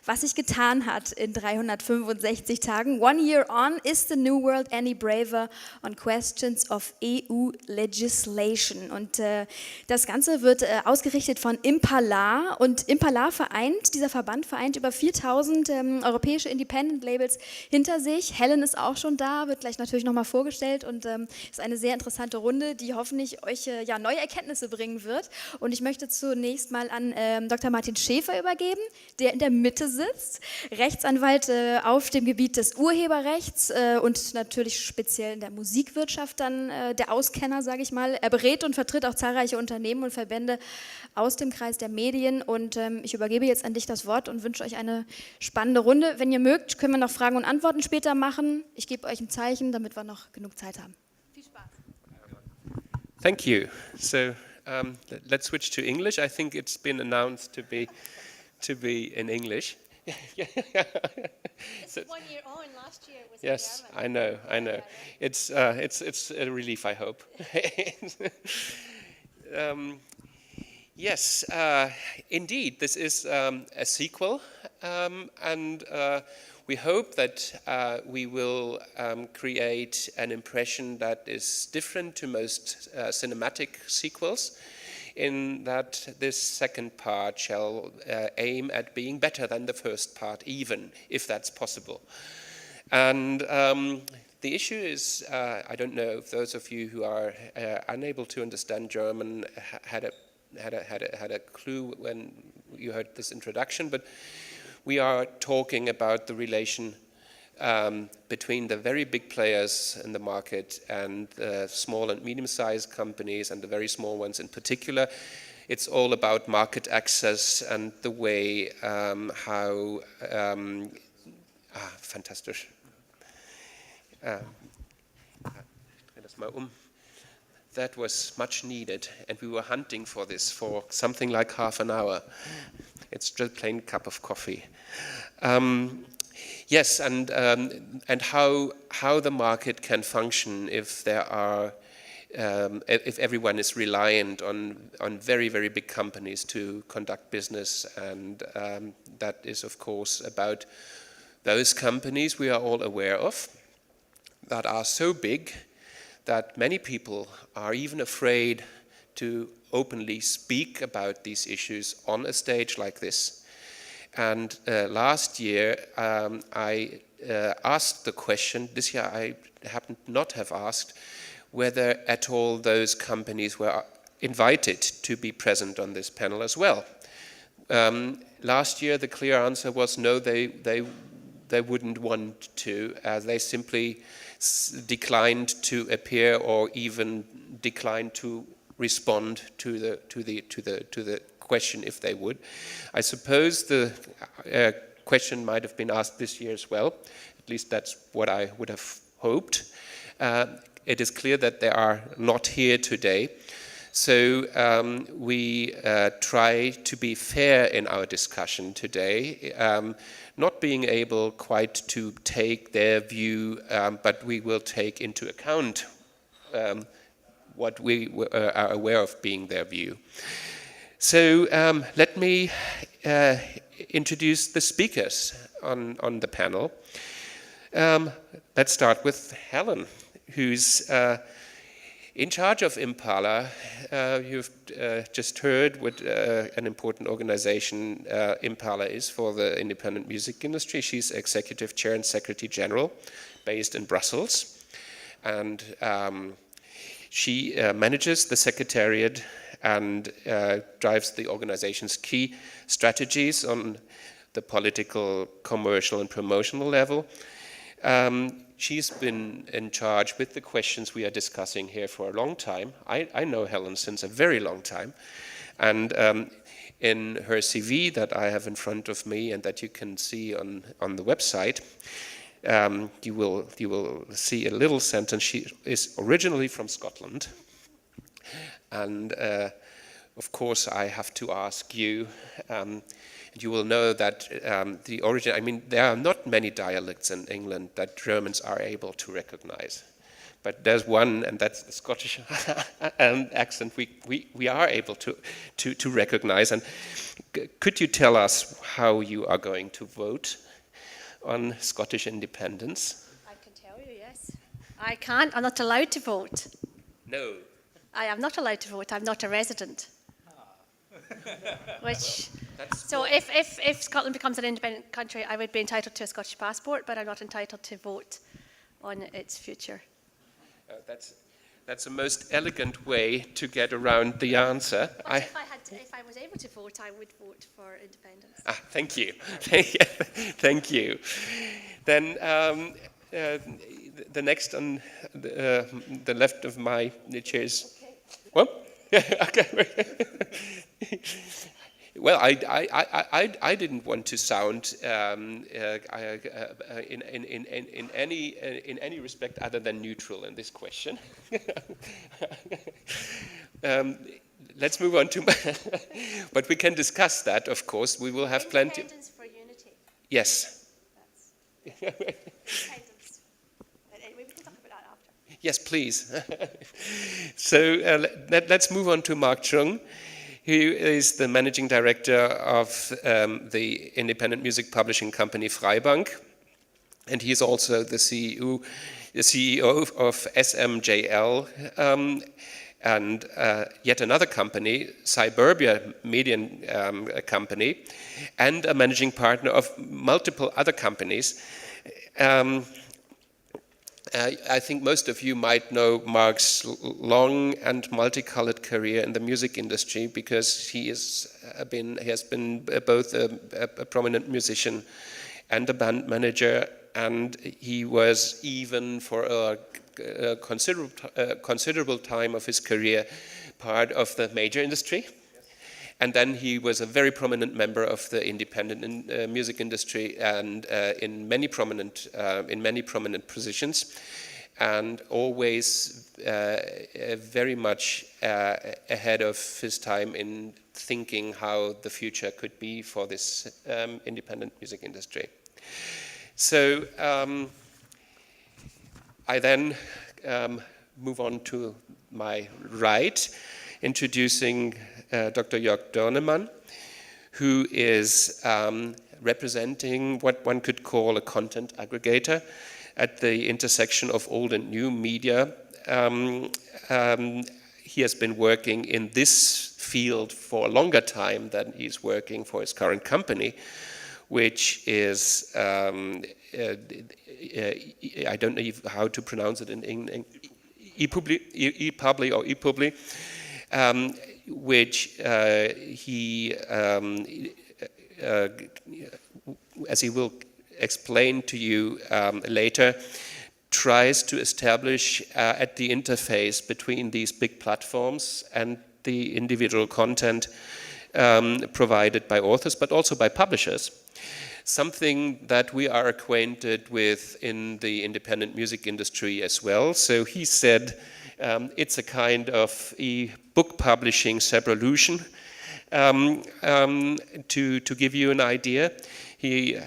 was sich getan hat in 365 Tagen. One year on, is the new world any braver on questions of EU legislation? Und das Ganze wird ausgerichtet von Impala und Impala dieser Verband vereint über 4000 europäische Independent-Labels hinter sich. Helen ist auch schon da, wird gleich natürlich nochmal vorgestellt und ist eine sehr interessante Runde, die hoffentlich euch neue Erkenntnisse bringen wird. Und ich möchte zunächst mal an Dr. Martin Schäfer übergeben, der in der Mitte sitzt, Rechtsanwalt auf dem Gebiet des Urheberrechts und natürlich speziell in der Musikwirtschaft dann der Auskenner, sage ich mal. Er berät und vertritt auch zahlreiche Unternehmen und Verbände aus dem Kreis der Medien und ich übergebe jetzt an dich das Wort und wünsche euch eine spannende Runde. Wenn ihr mögt, können wir noch Fragen und Antworten später machen. Ich gebe euch ein Zeichen, damit wir noch genug Zeit haben. Viel Spaß. Thank you. So let's switch to English. I think it's been announced to be in English. It's 1 year on. Last year it was yes, in German. I know. It's a relief, I hope. Yes, indeed, this is a sequel, and we hope that we will create an impression that is different to most cinematic sequels, in that this second part shall aim at being better than the first part, even if that's possible. And the issue is, I don't know if those of you who are unable to understand German had a clue when you heard this introduction, but we are talking about the relation between the very big players in the market and the small and medium-sized companies and the very small ones in particular. It's all about market access and the way how fantastisch. Das mal That was much needed, and we were hunting for this for something like half an hour. It's just a plain cup of coffee. Yes, and how the market can function if there are if everyone is reliant on very, very big companies to conduct business, and that is of course about those companies we are all aware of that are so big that many people are even afraid to openly speak about these issues on a stage like this. And last year I asked the question, this year I happened not have asked, whether at all those companies were invited to be present on this panel as well. Last year the clear answer was no, they wouldn't want to, they simply declined to appear or even declined to respond to the question if they would. I suppose the question might have been asked this year as well. At least that's what I would have hoped. It is clear that they are not here today. So we try to be fair in our discussion today, not being able quite to take their view, but we will take into account what we are aware of being their view. So let me introduce the speakers on the panel. Let's start with Helen, who's in charge of Impala. You've just heard what an important organization Impala is for the independent music industry. She's executive chair and secretary general based in Brussels. And she manages the secretariat and drives the organization's key strategies on the political, commercial, and promotional level. She's been in charge with the questions we are discussing here for a long time. I know Helen since a very long time. And in her CV that I have in front of me and that you can see on the website, you will see a little sentence. She is originally from Scotland. And of course, I have to ask you, you will know that the origin, I mean, there are not many dialects in England that Germans are able to recognize. but there's one, and that's the Scottish accent we are able to recognize. And could you tell us how you are going to vote on Scottish independence? I can tell you, yes. I can't. I'm not allowed to vote. No. I am not allowed to vote. I'm not a resident. So if Scotland becomes an independent country, I would be entitled to a Scottish passport, but I'm not entitled to vote on its future. That's a most elegant way to get around the answer. But if I was able to vote, I would vote for independence. Thank you. Thank you. Then the next on the left of my chair is... What? Okay. Well, I didn't want to sound in any respect other than neutral in this question. Let's move on to, but we can discuss that. Of course, we will have plenty. Independence for unity. Yes. Independence. We can talk about that after. Yes, please. So let's move on to Mark Chung, who is the managing director of the independent music publishing company Freibank, and he is also the CEO of SMJL and yet another company, Cyberbia Media Company, and a managing partner of multiple other companies. I think most of you might know Mark's long and multicolored career in the music industry, because he has been both a prominent musician and a band manager, and he was even for a considerable time of his career part of the major industry. And then he was a very prominent member of the independent music industry, and in many prominent positions, and always very much ahead of his time in thinking how the future could be for this independent music industry. So I then move on to my right, introducing Dr. Jörg Dörnemann, who is representing what one could call a content aggregator at the intersection of old and new media. He has been working in this field for a longer time than he's working for his current company, which is, I don't know how to pronounce it in English, ePubli, which he, as he will explain to you later, tries to establish at the interface between these big platforms and the individual content provided by authors, but also by publishers. Something that we are acquainted with in the independent music industry as well. So he said it's a kind of book publishing revolution. To give you an idea, he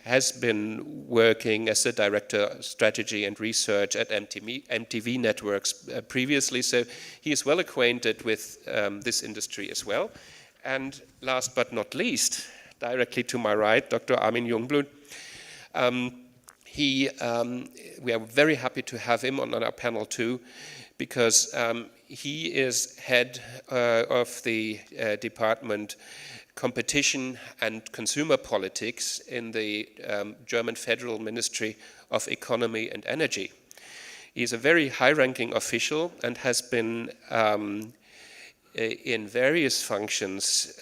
has been working as a director of strategy and research at MTV Networks previously, so he is well acquainted with this industry as well. And last but not least, directly to my right, Dr. Armin Jungblut. We are very happy to have him on our panel too, because he is head of the department Competition and Consumer Politics in the German Federal Ministry of Economy and Energy. He is a very high-ranking official and has been in various functions,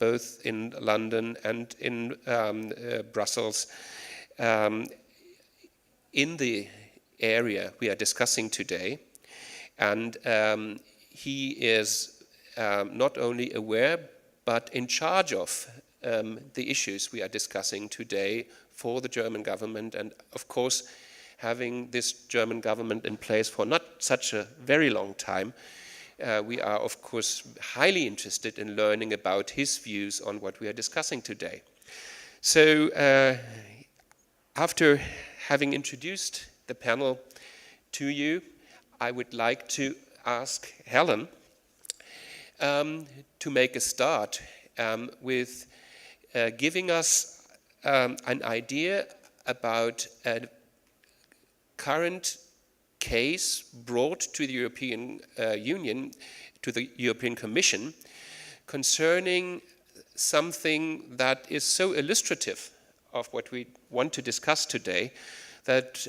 both in London and in Brussels, in the area we are discussing today. And he is not only aware, but in charge of the issues we are discussing today for the German government. And of course, having this German government in place for not such a very long time, we are of course highly interested in learning about his views on what we are discussing today. So after having introduced the panel to you, I would like to ask Helen to make a start with giving us an idea about a current case brought to the European Union, to the European Commission, concerning something that is so illustrative of what we want to discuss today, that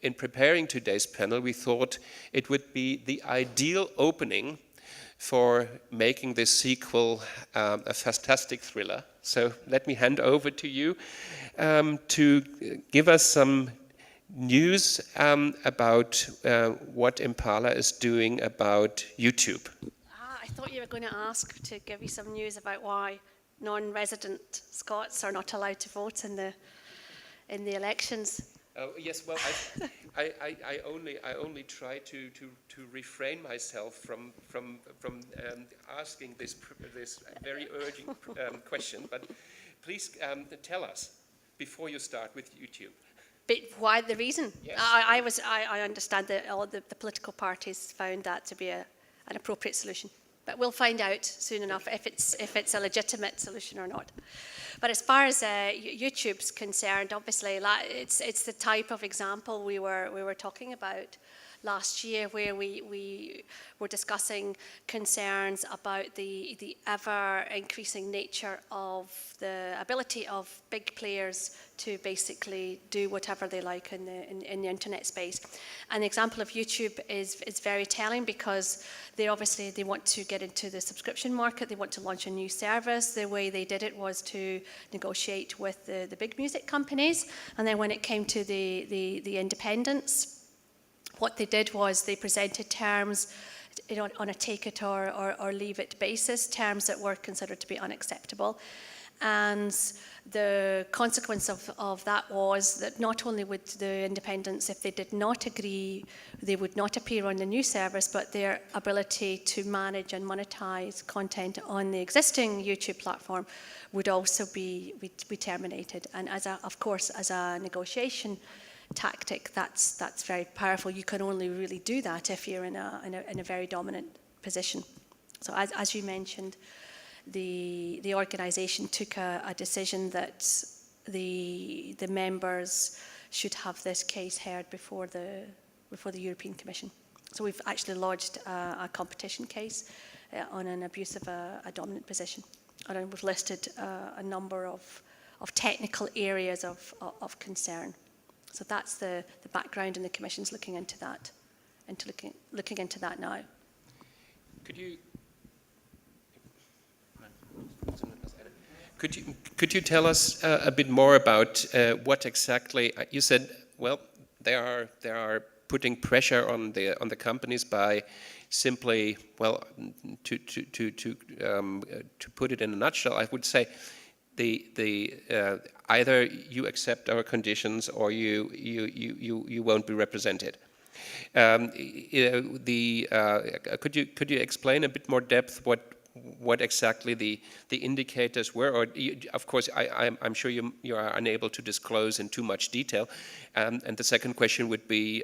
in preparing today's panel, we thought it would be the ideal opening for making this sequel a fantastic thriller. So let me hand over to you to give us some news about what Impala is doing about YouTube. I thought you were going to ask to give you some news about why non-resident Scots are not allowed to vote in the elections. Yes, well, I only try to refrain myself from asking this very urgent question. But please tell us before you start with YouTube. But why the reason? Yes. I understand that all the political parties found that to be an appropriate solution. But we'll find out soon enough if it's a legitimate solution or not. But as far as YouTube's concerned, obviously it's the type of example we were talking about last year, where we were discussing concerns about the ever increasing nature of the ability of big players to basically do whatever they like in the internet space. An example of YouTube is very telling, because they want to get into the subscription market. They want to launch a new service. The way they did it was to negotiate with the big music companies, and then when it came to the independents, what they did was they presented terms on a take it or leave it basis, terms that were considered to be unacceptable. And the consequence of that was that not only would the independents, if they did not agree, they would not appear on the new service, but their ability to manage and monetize content on the existing YouTube platform would also be terminated. And of course, as a negotiation tactic, that's very powerful. You can only really do that if you're in a very dominant position. So as you mentioned, the organisation took a decision that the members should have this case heard before the European Commission. So we've actually lodged a competition case on an abuse of a dominant position, and we've listed a number of technical areas of concern. So that's the background, and the Commission's looking into that, looking into that now. Could you tell us a bit more about what exactly you said? Well, they are putting pressure on the companies by simply, well, to put it in a nutshell, I would say either you accept our conditions or you won't be represented. Could you explain a bit more depth what exactly the indicators were? Or of course, I'm sure you are unable to disclose in too much detail. And the second question would be,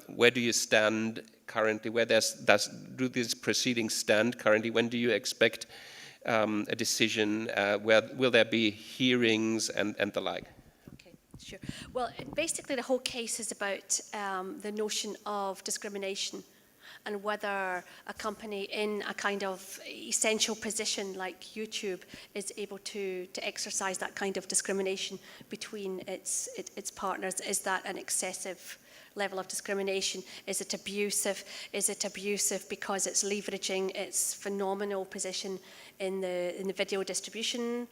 where do you stand currently? Where do these proceedings stand currently? When do you expect a decision? Will there be hearings and the like? Okay, sure. Well, basically the whole case is about the notion of discrimination, and whether a company in a kind of essential position like YouTube is able to exercise that kind of discrimination between its partners. Is that an excessive level of discrimination? Is it abusive? Is it abusive because it's leveraging its phenomenal position in the video distribution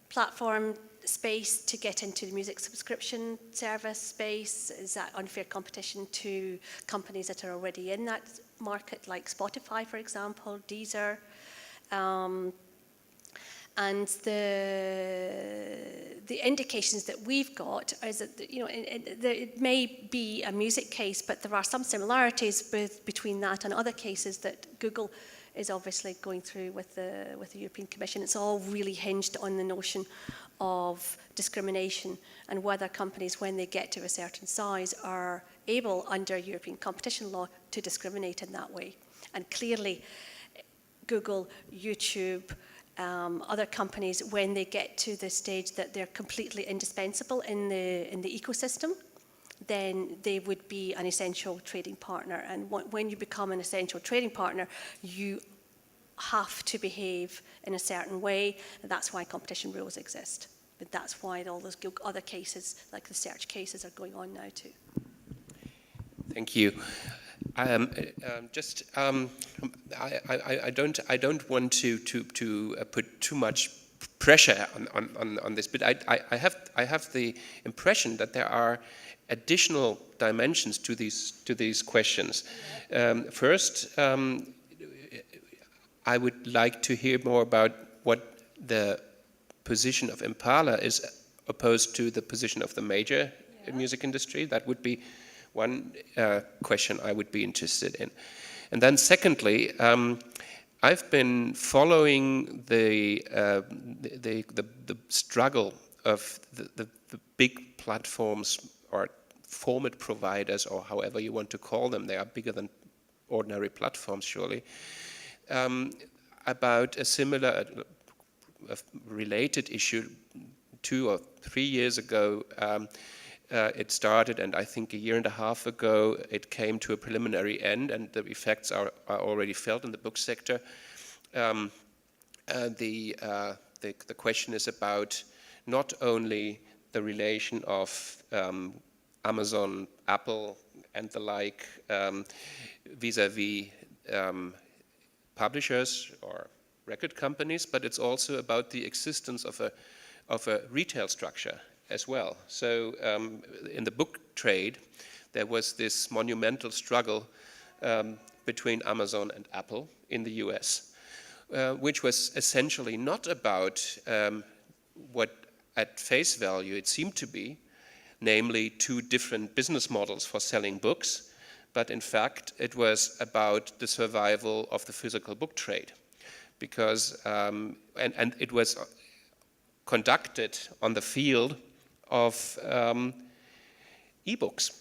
platform space to get into the music subscription service space? Is that unfair competition to companies that are already in that market, like Spotify, for example, Deezer? And the indications that we've got is that it may be a music case, but there are some similarities between that and other cases that Google is obviously going through with the European Commission. It's all really hinged on the notion of discrimination and whether companies, when they get to a certain size, are able, under European competition law, to discriminate in that way. And clearly, Google, YouTube, other companies, when they get to the stage that they're completely indispensable in the ecosystem, then they would be an essential trading partner. And when you become an essential trading partner, you have to behave in a certain way. And that's why competition rules exist. But that's why all those other cases, like the search cases, are going on now too. Thank you. I don't want to put too much pressure on this, but I have the impression that there are additional dimensions to these questions. First, I would like to hear more about what the position of Impala is opposed to the position of the major music industry. That would be one question I would be interested in. And then secondly, I've been following the struggle of the big platforms or format providers, or however you want to call them. They are bigger than ordinary platforms, surely. About a similar, related issue 2 or 3 years ago. It started, and I think a year and a half ago it came to a preliminary end, and the effects are already felt in the book sector. The question is about not only the relation of Amazon, Apple, and the like vis-a-vis publishers or record companies, but it's also about the existence of a retail structure as well. So in the book trade, there was this monumental struggle between Amazon and Apple in the US, which was essentially not about what at face value it seemed to be, namely 2 different business models for selling books, but in fact it was about the survival of the physical book trade. Because, and it was conducted on the field of e-books.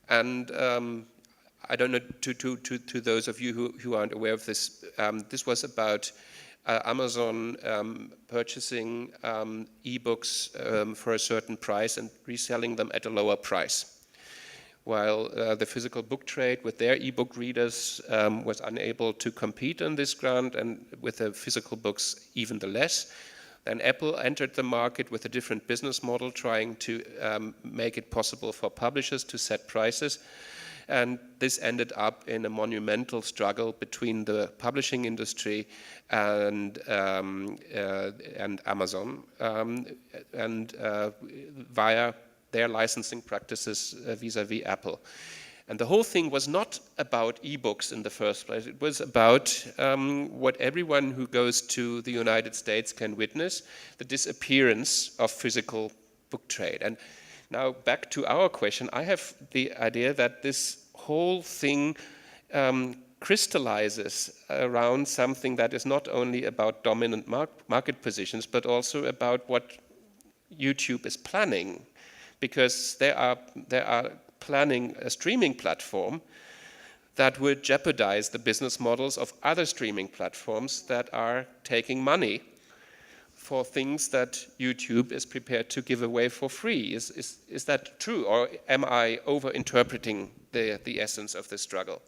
And I don't know, to those of you who aren't aware of this, this was about Amazon purchasing e-books for a certain price and reselling them at a lower price, while the physical book trade with their e-book readers was unable to compete on this ground, and with the physical books even the less. Then Apple entered the market with a different business model, trying to make it possible for publishers to set prices. And this ended up in a monumental struggle between the publishing industry and Amazon, and via their licensing practices vis-a-vis Apple. And the whole thing was not about e-books in the first place. It was about what everyone who goes to the United States can witness, the disappearance of physical book trade. And now back to our question, I have the idea that this whole thing crystallizes around something that is not only about dominant market positions, but also about what YouTube is planning. Because they are planning a streaming platform that would jeopardize the business models of other streaming platforms that are taking money for things that YouTube is prepared to give away for free. Is that true, or am I over-interpreting the essence of this struggle?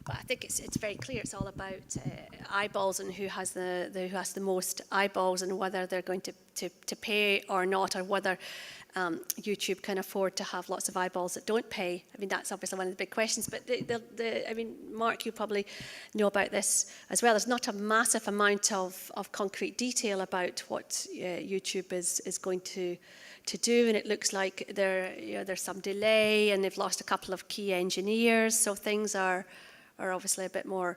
Well, I think it's very clear. It's all about eyeballs and who has the most eyeballs, and whether they're going to pay or not, or whether YouTube can afford to have lots of eyeballs that don't pay. I mean, that's obviously one of the big questions. But I mean, Mark, you probably know about this as well. There's not a massive amount of concrete detail about what YouTube is going to do, and it looks like there's some delay, and they've lost a couple of key engineers. So things are obviously a bit more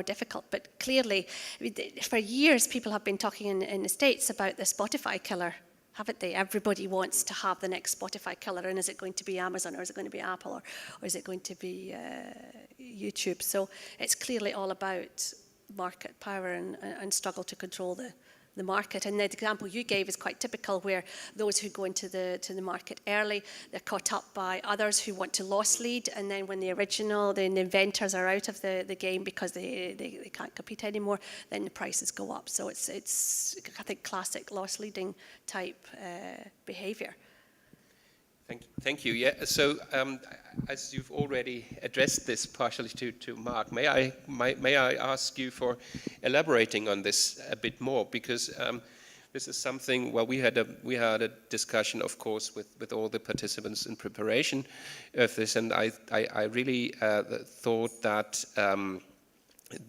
difficult. But clearly, I mean, for years, people have been talking in the States about the Spotify killer, haven't they? Everybody wants to have the next Spotify killer, and is it going to be Amazon, or is it going to be Apple, or is it going to be YouTube? So it's clearly all about market power and struggle to control the market. And the example you gave is quite typical, where those who go into the market early, they're caught up by others who want to loss lead, and then when the inventors are out of the game because they can't compete anymore, then the prices go up. So it's I think classic loss leading type behavior. Thank you. Yeah. So as you've already addressed this partially to Mark, may I ask you for elaborating on this a bit more, because this is something. Well, we had a discussion, of course, with all the participants in preparation of this, and I really thought that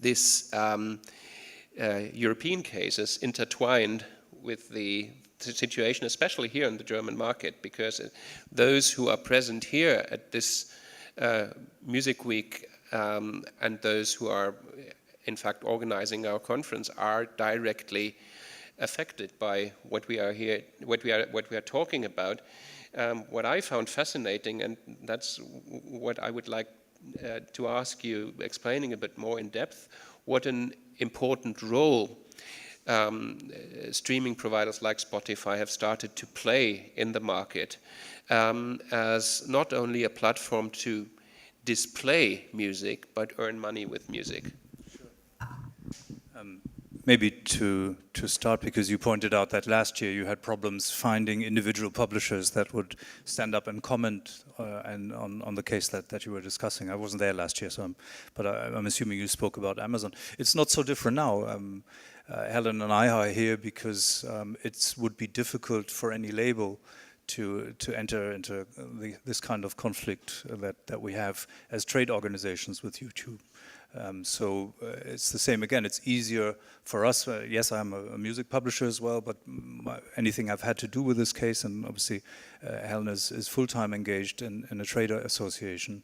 this European case is intertwined with the situation, especially here in the German market, because those who are present here at this Music Week and those who are in fact organizing our conference are directly affected by what we are talking about. What I found fascinating, and that's what I would like to ask you, explaining a bit more in depth, what an important role streaming providers like Spotify have started to play in the market, as not only a platform to display music, but earn money with music. Maybe to start, because you pointed out that last year you had problems finding individual publishers that would stand up and comment and on the case that you were discussing. I wasn't there last year, but I'm assuming you spoke about Amazon. It's not so different now. Helen and I are here because it would be difficult for any label to enter into this kind of conflict that we have as trade organizations with YouTube. So it's the same again. It's easier for us. Yes, I'm a music publisher as well, but anything I've had to do with this case, and obviously Helen is full-time engaged in a trade association.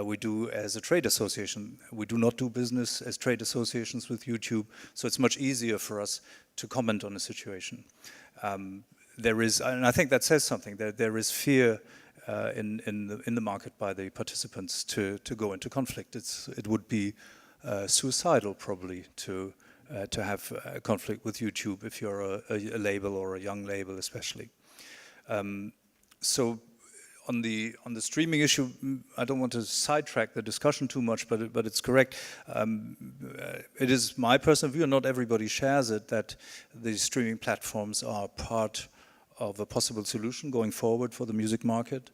We do as a trade association. We do not do business as trade associations with YouTube, so it's much easier for us to comment on a situation. There is, and I think that says something, that there is fear in the market by the participants to go into conflict. It would be suicidal probably to have a conflict with YouTube if you're a label or a young label especially. So on the streaming issue, I don't want to sidetrack the discussion too much, but it's correct. It is my personal view, and not everybody shares it, that the streaming platforms are part of a possible solution going forward for the music market.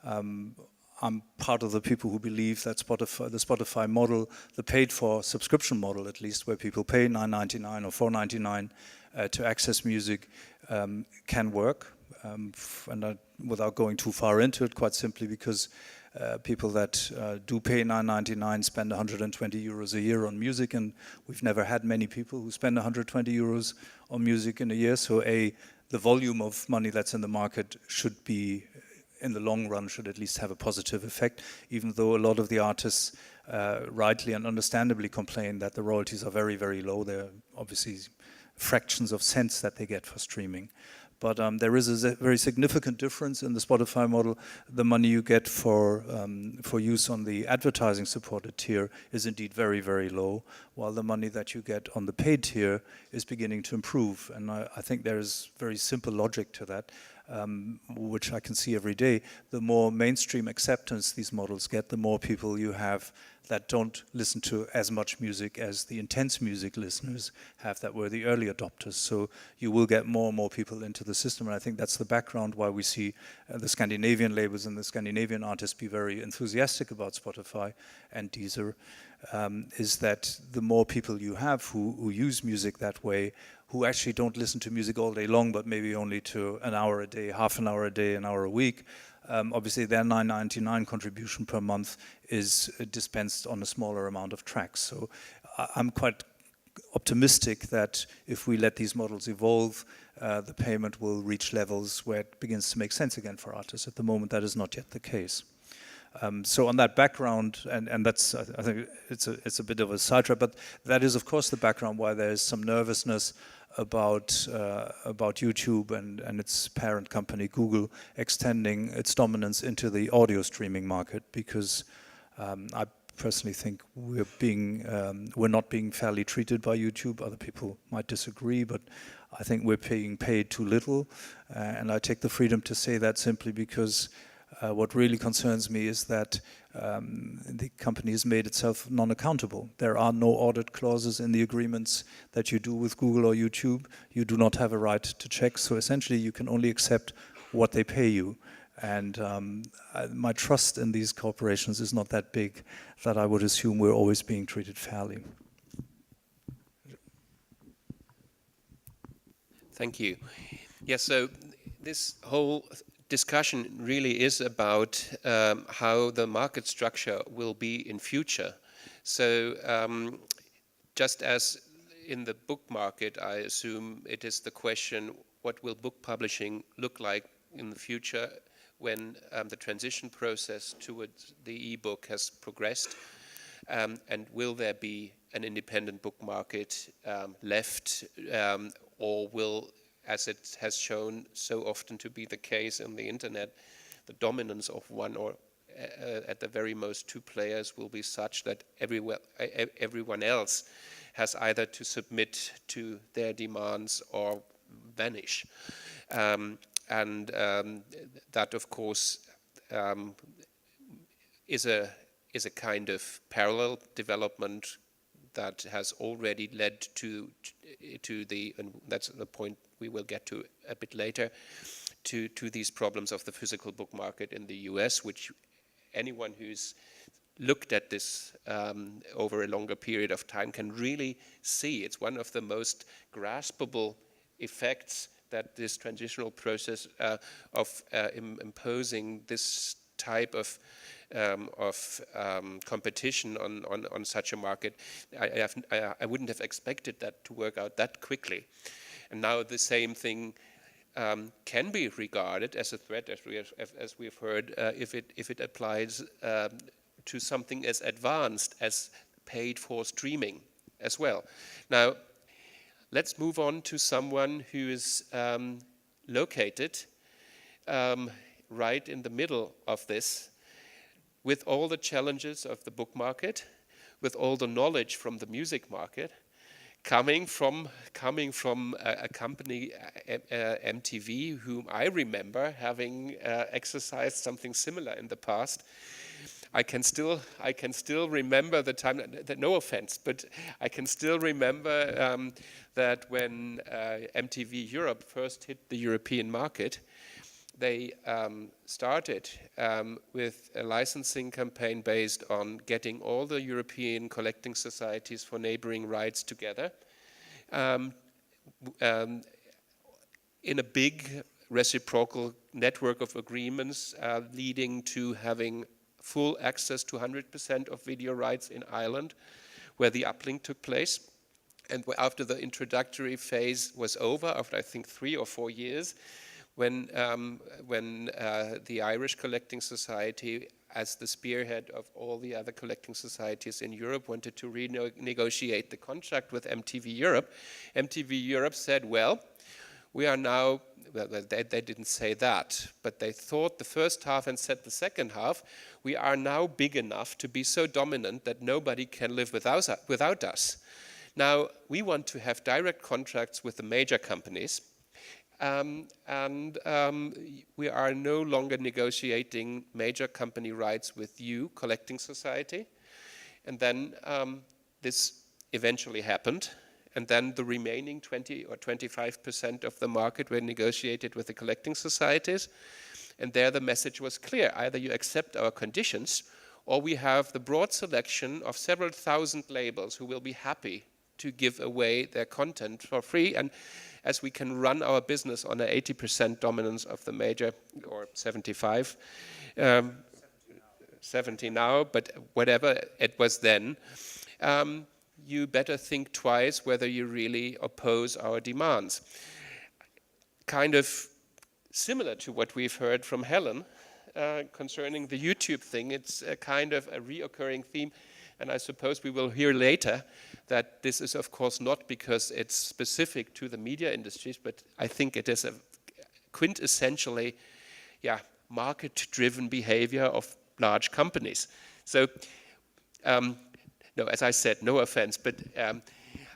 I'm part of the people who believe that the Spotify model, the paid-for subscription model at least, where people pay $9.99 or $4.99 to access music, can work. And without going too far into it, quite simply because people that do pay $9.99 spend 120 euros a year on music, and we've never had many people who spend 120 euros on music in a year. So the volume of money that's in the market should be, in the long run, should at least have a positive effect, even though a lot of the artists rightly and understandably complain that the royalties are very, very low. They're obviously fractions of cents that they get for streaming. But there is a very significant difference in the Spotify model. The money you get for use on the advertising-supported tier is indeed very, very low, while the money that you get on the paid tier is beginning to improve. And I think there is very simple logic to that, which I can see every day. The more mainstream acceptance these models get, the more people you have that don't listen to as much music as the intense music listeners have that were the early adopters. So you will get more and more people into the system, and I think that's the background why we see the Scandinavian labels and the Scandinavian artists be very enthusiastic about Spotify and Deezer, is that the more people you have who use music that way, who actually don't listen to music all day long, but maybe only to an hour a day, half an hour a day, an hour a week, obviously their $9.99 contribution per month is dispensed on a smaller amount of tracks. So I'm quite optimistic that if we let these models evolve, the payment will reach levels where it begins to make sense again for artists. At the moment, that is not yet the case. So on that background, and that's, I think it's a bit of a sidetrack, but that is of course the background why there is some nervousness about YouTube and its parent company Google extending its dominance into the audio streaming market, because I personally think we're not being fairly treated by YouTube. Other people might disagree, but I think we're being paid too little. And I take the freedom to say that simply because what really concerns me is that the company has made itself non-accountable. There are no audit clauses in the agreements that you do with Google or YouTube. You do not have a right to check. So essentially, you can only accept what they pay you. And my trust in these corporations is not that big that I would assume we're always being treated fairly. Thank you. Yes, so this whole discussion really is about how the market structure will be in future. So just as in the book market, I assume it is the question, what will book publishing look like in the future when the transition process towards the e-book has progressed, and will there be an independent book market left, or will, as it has shown so often to be the case in the internet, the dominance of one or at the very most two players will be such that everyone else has either to submit to their demands or vanish. And that, of course, is a kind of parallel development that has already led to the, and that's the point we will get to a bit later, to these problems of the physical book market in the US, which anyone who's looked at this over a longer period of time can really see. It's one of the most graspable effects that this transitional process of imposing this type of competition on such a market, I wouldn't have expected that to work out that quickly. And now the same thing can be regarded as a threat, as we've heard, if it applies to something as advanced as paid-for streaming as well. Now, let's move on to someone who is located right in the middle of this, with all the challenges of the book market, with all the knowledge from the music market, coming from a company, MTV, whom I remember having exercised something similar in the past. I can still remember the time. No offense, but I can still remember that when MTV Europe first hit the European market, they started with a licensing campaign based on getting all the European collecting societies for neighboring rights together in a big reciprocal network of agreements leading to having full access to 100% of video rights in Ireland, where the uplink took place. And after the introductory phase was over, after I think 3 or 4 years, when the Irish Collecting Society, as the spearhead of all the other collecting societies in Europe, wanted to renegotiate the contract with MTV Europe, MTV Europe said, well, we are now, they didn't say that, but they thought the first half and said the second half, we are now big enough to be so dominant that nobody can live without us. Now, we want to have direct contracts with the major companies, and we are no longer negotiating major company rights with you, collecting society. And then this eventually happened. And then the remaining 20 or 25% of the market were negotiated with the collecting societies. And there the message was clear. Either you accept our conditions, or we have the broad selection of several thousand labels who will be happy to give away their content for free. And as we can run our business on an 80% dominance of the major, or 75, 70 now, but whatever it was then, you better think twice whether you really oppose our demands. Kind of similar to what we've heard from Helen concerning the YouTube thing. It's a kind of a reoccurring theme, and I suppose we will hear later that this is, of course, not because it's specific to the media industries, but I think it is a quintessentially, market-driven behavior of large companies. So No, as I said, no offense, but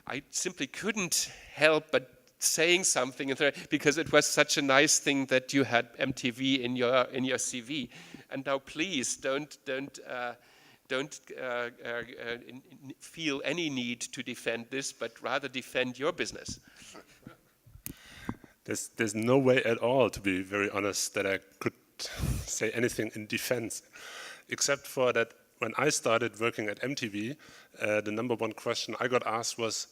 I simply couldn't help but saying something because it was such a nice thing that you had MTV in your CV. And now, please don't feel any need to defend this, but rather defend your business. There's no way at all, to be very honest, that I could say anything in defense, except for that when I started working at MTV, the number one question I got asked was,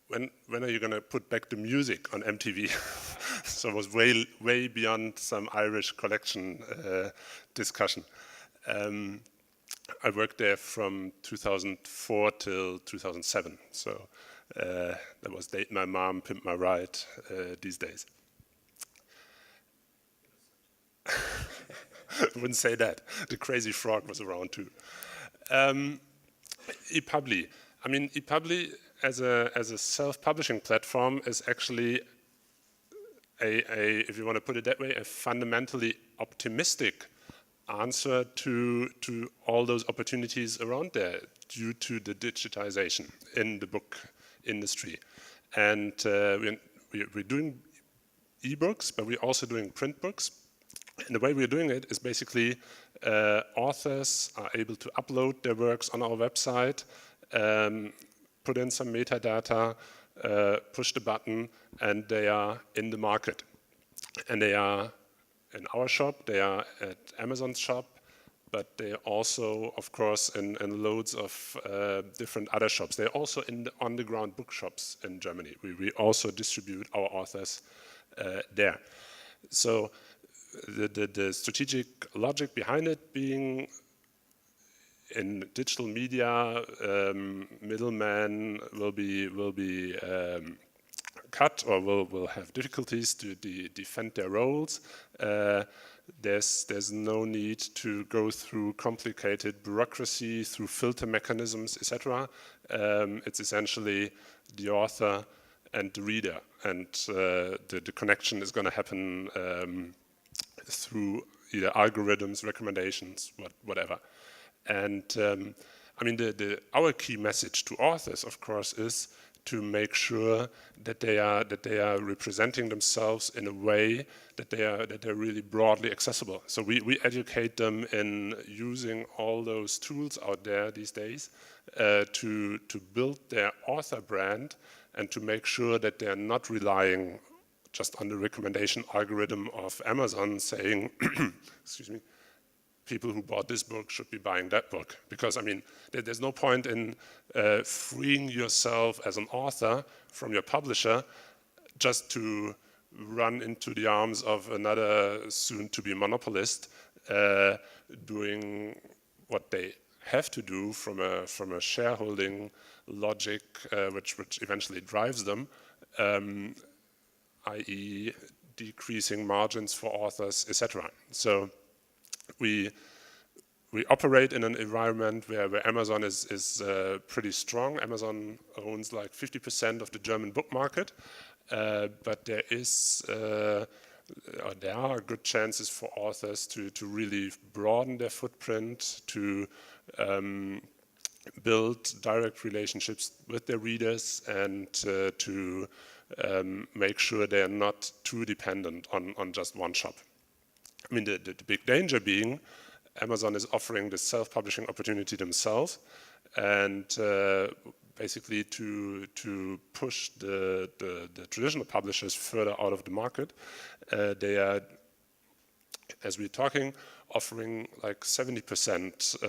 when are you going to put back the music on MTV? So it was way beyond some Irish collection discussion. I worked there from 2004 till 2007. So that was Date My Mom, Pimp My Ride these days. I wouldn't say that. The Crazy Frog was around too. ePubli. I mean, ePubli as a self-publishing platform is actually if you want to put it that way, a fundamentally optimistic answer to all those opportunities around there due to the digitization in the book industry. And we're doing ebooks, but we're also doing print books. And the way we're doing it is basically authors are able to upload their works on our website, put in some metadata, push the button, and they are in the market. And they are in our shop, they are at Amazon's shop, but they are also, of course, in loads of different other shops. They're also in the on-the-ground bookshops in Germany. We also distribute our authors there. So the strategic logic behind it being in digital media, middlemen will be cut or will have difficulties to defend their roles. There's no need to go through complicated bureaucracy, through filter mechanisms, etc. It's essentially the author and the reader, and the connection is going to happen through either algorithms, recommendations, whatever. And I mean, our key message to authors, of course, is to make sure that they are representing themselves in a way that they're really broadly accessible. So we educate them in using all those tools out there these days to build their author brand and to make sure that they're not relying just on the recommendation algorithm of Amazon saying, excuse me, people who bought this book should be buying that book. Because, I mean, there's no point in freeing yourself as an author from your publisher just to run into the arms of another soon-to-be monopolist doing what they have to do from a shareholding logic which eventually drives them, i.e. decreasing margins for authors, etc. So we operate in an environment where Amazon is pretty strong. Amazon owns like 50% of the German book market, but there are good chances for authors to really broaden their footprint, to build direct relationships with their readers, and to make sure they are not too dependent on just one shop. I mean, the big danger being Amazon is offering the self-publishing opportunity themselves, and basically to push the traditional publishers further out of the market. They are, as we're talking, offering like 70%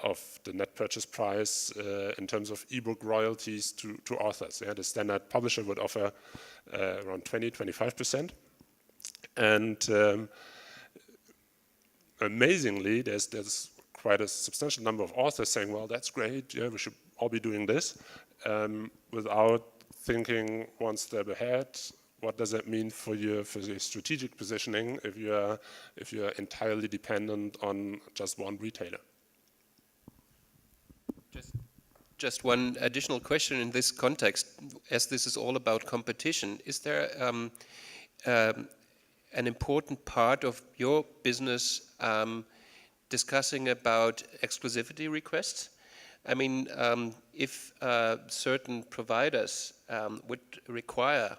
of the net purchase price in terms of ebook royalties to authors. Yeah, the standard publisher would offer around 20-25%. And amazingly, there's quite a substantial number of authors saying, well, that's great, yeah, we should all be doing this, without thinking one step ahead. What does that mean for your strategic positioning if you're entirely dependent on just one retailer? Just one additional question in this context, as this is all about competition. Is there an important part of your business discussing about exclusivity requests? I mean, if certain providers would require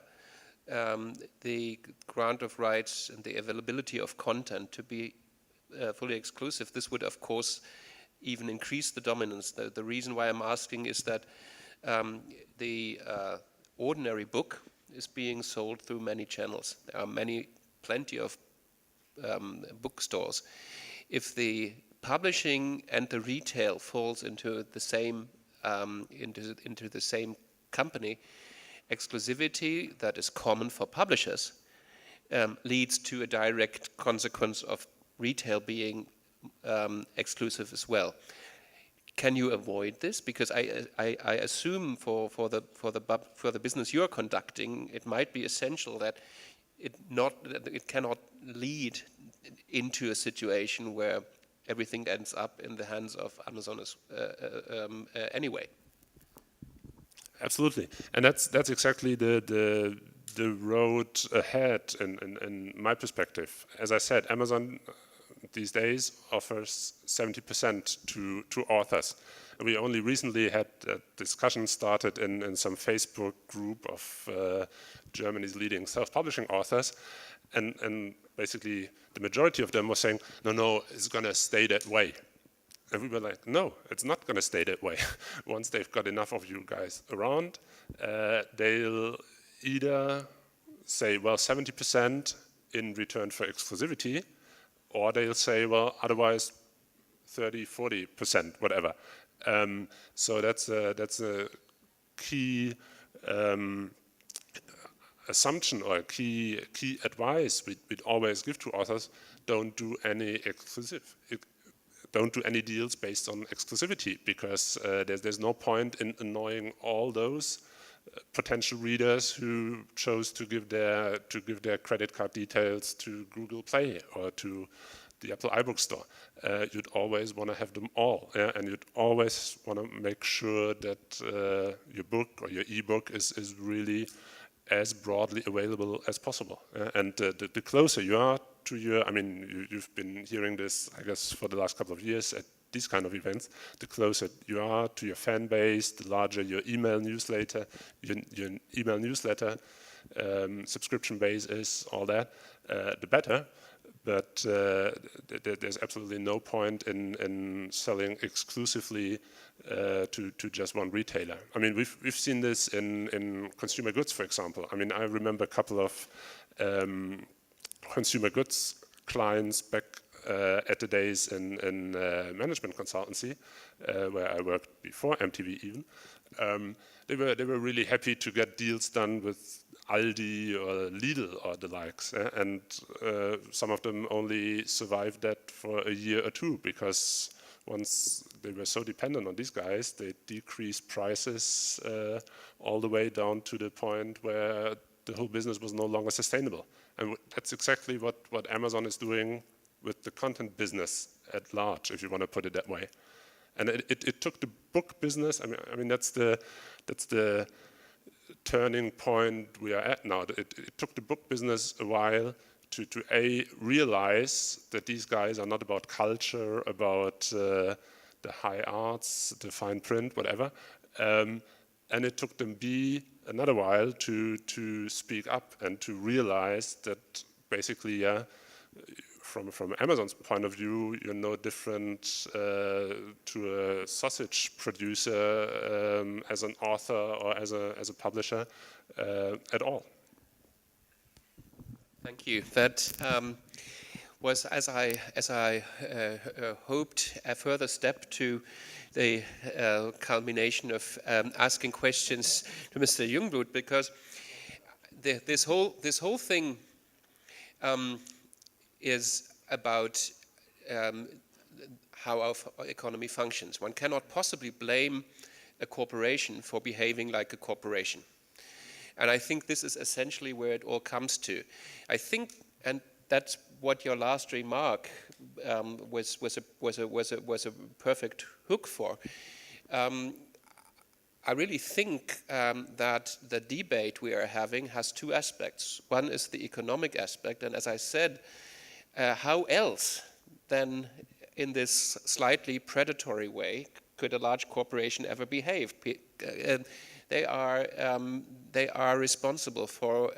the grant of rights and the availability of content to be fully exclusive, this would, of course, even increase the dominance. The reason why I'm asking is that the ordinary book is being sold through many channels. There are plenty of bookstores. If the publishing and the retail falls into the same into the same company, exclusivity that is common for publishers leads to a direct consequence of retail being exclusive as well. Can you avoid this? Because I assume for the business you're conducting, it might be essential that it cannot lead into a situation where everything ends up in the hands of Amazon anyway. Absolutely, and that's exactly the road ahead in my perspective. As I said, Amazon these days offers 70% to authors. And we only recently had a discussion started in some Facebook group of Germany's leading self-publishing authors, and basically the majority of them was saying, no, it's going to stay that way. And we were like, no, it's not going to stay that way. Once they've got enough of you guys around, they'll either say, well, 70% in return for exclusivity, or they'll say, well, otherwise 30, 40%, whatever. So that's a key assumption or key advice we'd always give to authors: don't do any don't do any deals based on exclusivity, because there's no point in annoying all those potential readers who chose to give their credit card details to Google Play or to the Apple iBook store. You'd always want to have them all, and you'd always want to make sure that your book or your ebook is really as broadly available as possible. And the closer you are to your, I mean, you've been hearing this, I guess, for the last couple of years at these kind of events, the closer you are to your fan base, the larger your email newsletter, subscription base is, all that, the better. But there's absolutely no point in selling exclusively to just one retailer. I mean, we've seen this in consumer goods, for example. I mean, I remember a couple of consumer goods clients back at the days in management consultancy, where I worked before MTV even. They were really happy to get deals done with Aldi or Lidl or the likes, and some of them only survived that for a year or two, because once they were so dependent on these guys, they decreased prices all the way down to the point where the whole business was no longer sustainable. And that's exactly what Amazon is doing with the content business at large, if you want to put it that way. And it took the book business. I mean that's the turning point we are at now. It took the book business a while to realize that these guys are not about culture, about the high arts, the fine print, whatever. And it took them another while to speak up and to realize that basically, from Amazon's point of view, you're no different to a sausage producer as an author or as a publisher at all. Thank you. That was, as I hoped, a further step to the culmination of asking questions to Mr. Jungblut, because this whole thing is about how our economy functions. One cannot possibly blame a corporation for behaving like a corporation. And I think this is essentially where it all comes to. I think, and that's what your last remark was a perfect hook for. I really think that the debate we are having has two aspects. One is the economic aspect, and as I said, how else than in this slightly predatory way could a large corporation ever behave? They are responsible for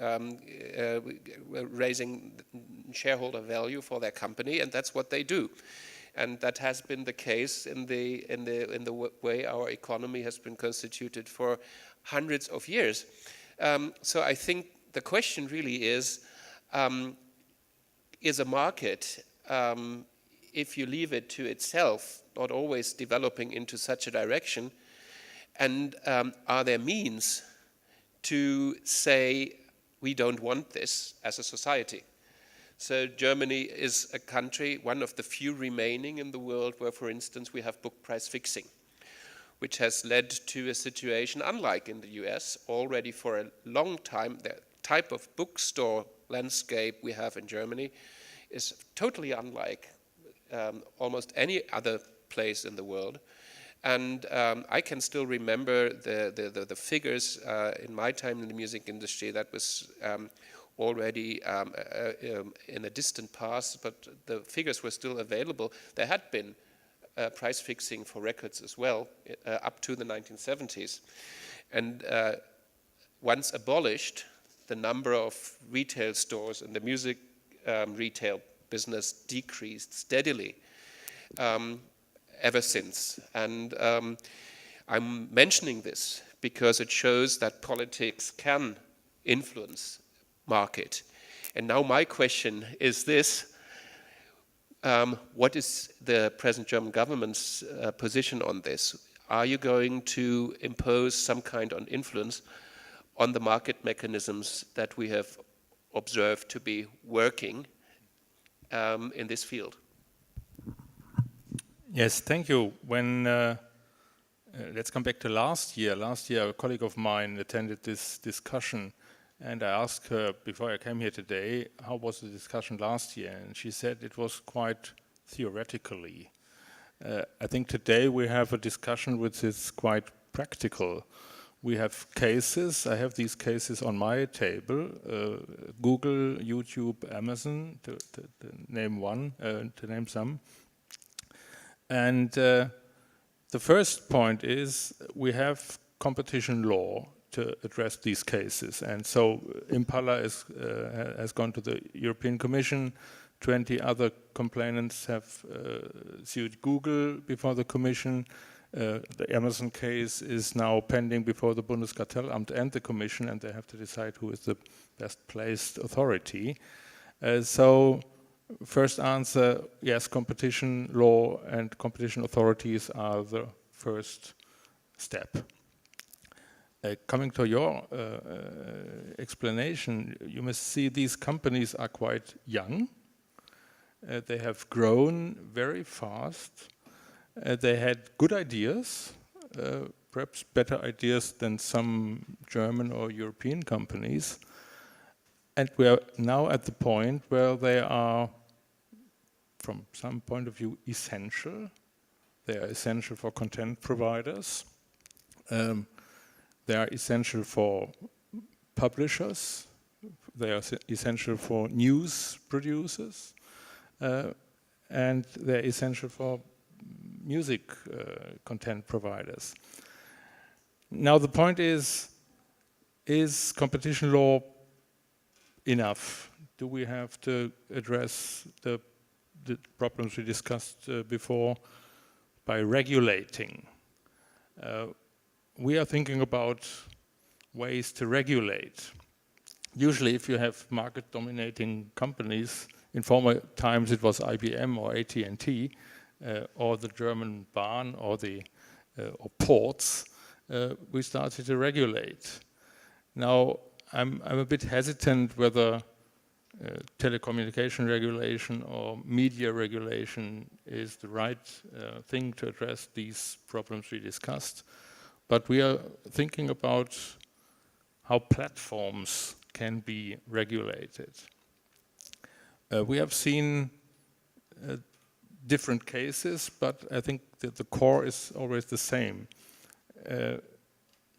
raising shareholder value for their company, and that's what they do. And that has been the case in the way our economy has been constituted for hundreds of years. So I think the question really is a market, if you leave it to itself, not always developing into such a direction, and are there means to say we don't want this as a society? So Germany is a country, one of the few remaining in the world where, for instance, we have book price fixing, which has led to a situation unlike in the US. Already for a long time, the type of bookstore landscape we have in Germany is totally unlike almost any other place in the world. And I can still remember the figures in my time in the music industry. That was already in a distant past, but the figures were still available. There had been price fixing for records as well, up to the 1970s. And once abolished, the number of retail stores in the music retail business decreased steadily ever since. And I'm mentioning this because it shows that politics can influence market. And now my question is this: what is the present German government's position on this? Are you going to impose some kind of influence on the market mechanisms that we have observed to be working in this field? Yes, thank you. When let's come back to last year. Last year, a colleague of mine attended this discussion, and I asked her before I came here today, how was the discussion last year? And she said it was quite theoretically. I think today we have a discussion which is quite practical. We have cases. I have these cases on my table: Google, YouTube, Amazon, to name one, to name some. And the first point is we have competition law to address these cases. And so Impala has gone to the European Commission. 20 other complainants have sued Google before the Commission. The Amazon case is now pending before the Bundeskartellamt and the Commission, and they have to decide who is the best placed authority. So first answer, yes, competition law and competition authorities are the first step. Coming to your explanation, you must see these companies are quite young. They have grown very fast. They had good ideas, perhaps better ideas than some German or European companies. And we are now at the point where they are, from some point of view, essential. They are essential for content providers. They are essential for publishers. They are essential for news producers. And they're essential for music content providers. Now the point is competition law enough? Do we have to address the problems we discussed before by regulating? We are thinking about ways to regulate. Usually if you have market-dominating companies, in former times it was IBM or AT&T, or the German Bahn or or ports, we started to regulate. Now I'm a bit hesitant whether telecommunication regulation or media regulation is the right thing to address these problems we discussed. But we are thinking about how platforms can be regulated. We have seen different cases, but I think that the core is always the same.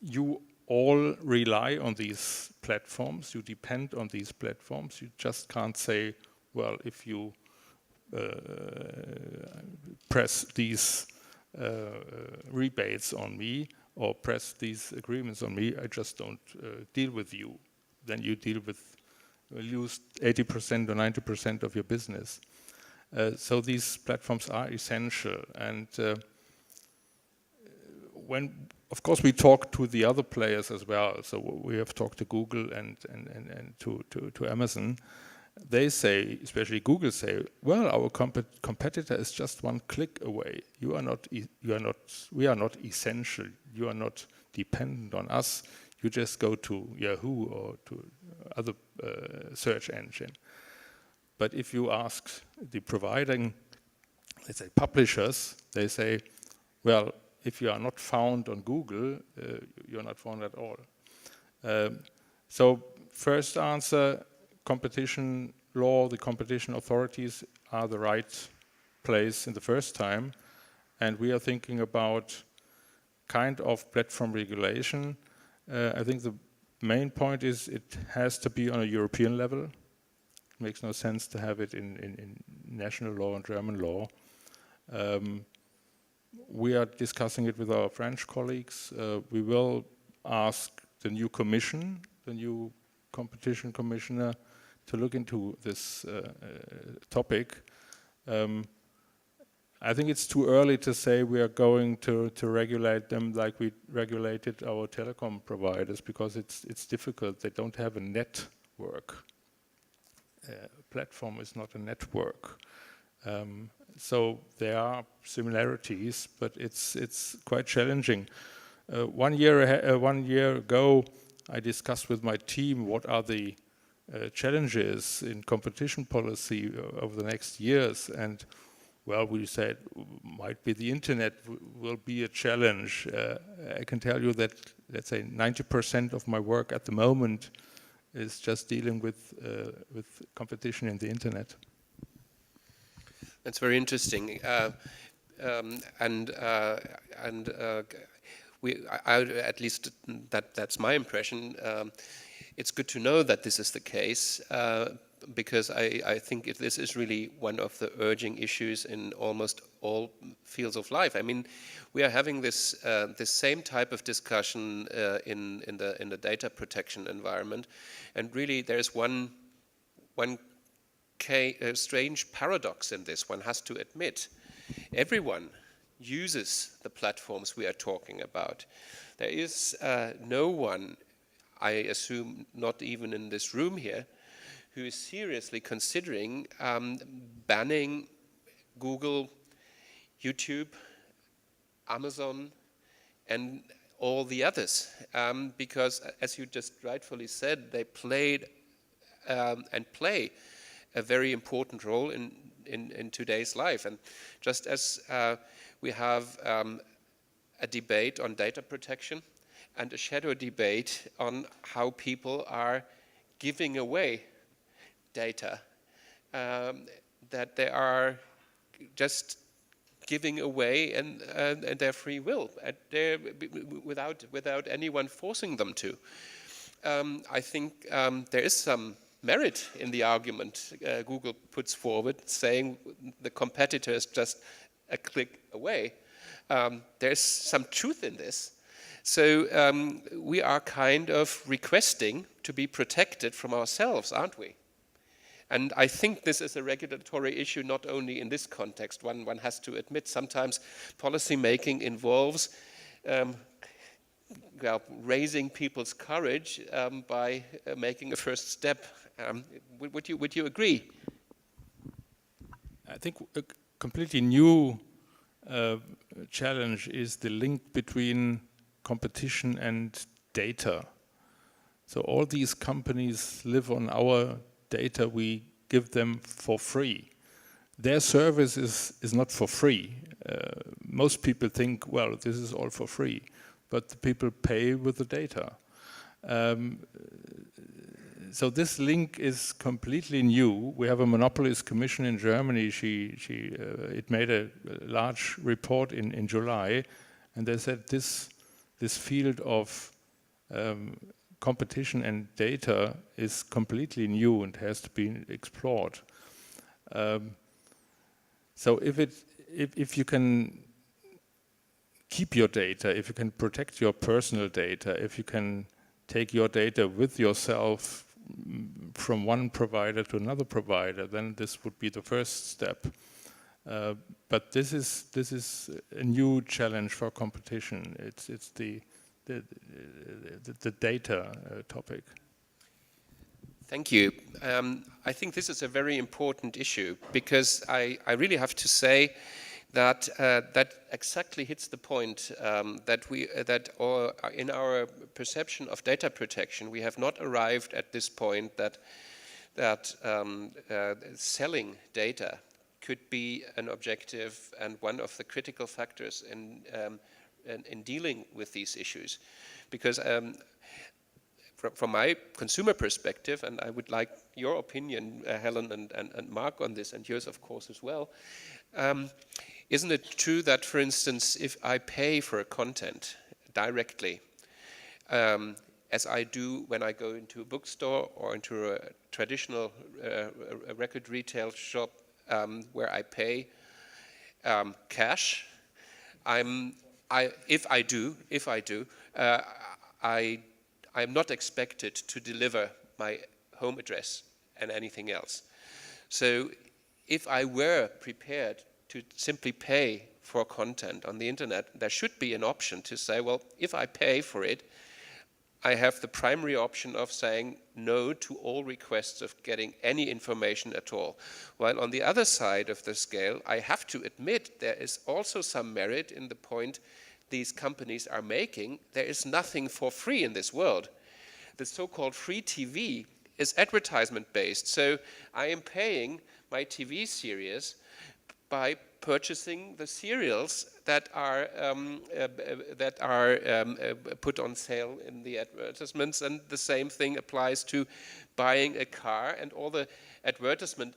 You all rely on these platforms, you depend on these platforms. You just can't say, well, if you press these rebates on me or press these agreements on me. I just don't deal with you. Then you lose 80% or 90% of your business. So these platforms are essential, and of course we talk to the other players as well. So we have talked to Google and to Amazon. They say, especially Google say, well, our competitor is just one click away. We are not essential. You are not dependent on us. You just go to Yahoo or to other search engine. But if you ask the providing, let's say publishers, they say, well, if you are not found on Google, you're not found at all. So first answer, competition law, the competition authorities are the right place in the first time. And we are thinking about kind of platform regulation. I think the main point is it has to be on a European level. It makes no sense to have it in national law and German law. We are discussing it with our French colleagues. We will ask the new commission, the new competition commissioner, to look into this topic. I think it's too early to say we are going to regulate them like we regulated our telecom providers, because it's difficult. They don't have a network. Platform is not a network. So there are similarities, but it's quite challenging. 1 year ago, I discussed with my team what are the challenges in competition policy over the next years, and well, we said might be the internet will be a challenge. I can tell you that, let's say, 90% of my work at the moment is just dealing with competition in the internet. That's very interesting, at least that's my impression. It's good to know that this is the case, because I think this is really one of the urging issues in almost all fields of life. I mean, we are having this same type of discussion in the data protection environment, and really there's one strange paradox in this. One has to admit, everyone uses the platforms we are talking about. There is no one, I assume not even in this room here, who is seriously considering banning Google, YouTube, Amazon, and all the others, because, as you just rightfully said, they played and play a very important role in today's life. And just as we have a debate on data protection and a shadow debate on how people are giving away data, that they are just giving away and their free will, without anyone forcing them to. I think there is some merit in the argument Google puts forward, saying the competitor is just a click away. There's some truth in this. So we are kind of requesting to be protected from ourselves, aren't we? And I think this is a regulatory issue not only in this context. One has to admit sometimes policy making involves raising people's courage by making a first step. Would you agree? I think a completely new challenge is the link between competition and data. So all these companies live on our data we give them for free. Their service is not for free. Most people think, well, this is all for free, but the people pay with the data. So this link is completely new. We have a monopolist commission in Germany. It made a large report in July, and they said this field of competition and data is completely new and has to be explored. So if you can keep your data, if you can protect your personal data, if you can take your data with yourself from one provider to another provider, then this would be the first step. But this is a new challenge for competition. It's the data topic. Thank you. I think this is a very important issue, because I really have to say that that exactly hits the point that in our perception of data protection, we have not arrived at this point that selling data could be an objective and one of the critical factors in dealing with these issues, because from my consumer perspective, and I would like your opinion, Helen and Mark, on this, and yours of course as well, isn't it true that, for instance, if I pay for a content directly, as I do when I go into a bookstore or into a traditional record retail shop, where I pay cash, if I do, I'm not expected to deliver my home address and anything else. So if I were prepared to simply pay for content on the internet, there should be an option to say, well, if I pay for it, I have the primary option of saying no to all requests of getting any information at all. While on the other side of the scale, I have to admit there is also some merit in the point these companies are making. There is nothing for free in this world. The so-called free TV is advertisement-based. So I am paying my TV series by purchasing the serials that are put on sale in the advertisements, and the same thing applies to buying a car, and all the advertisement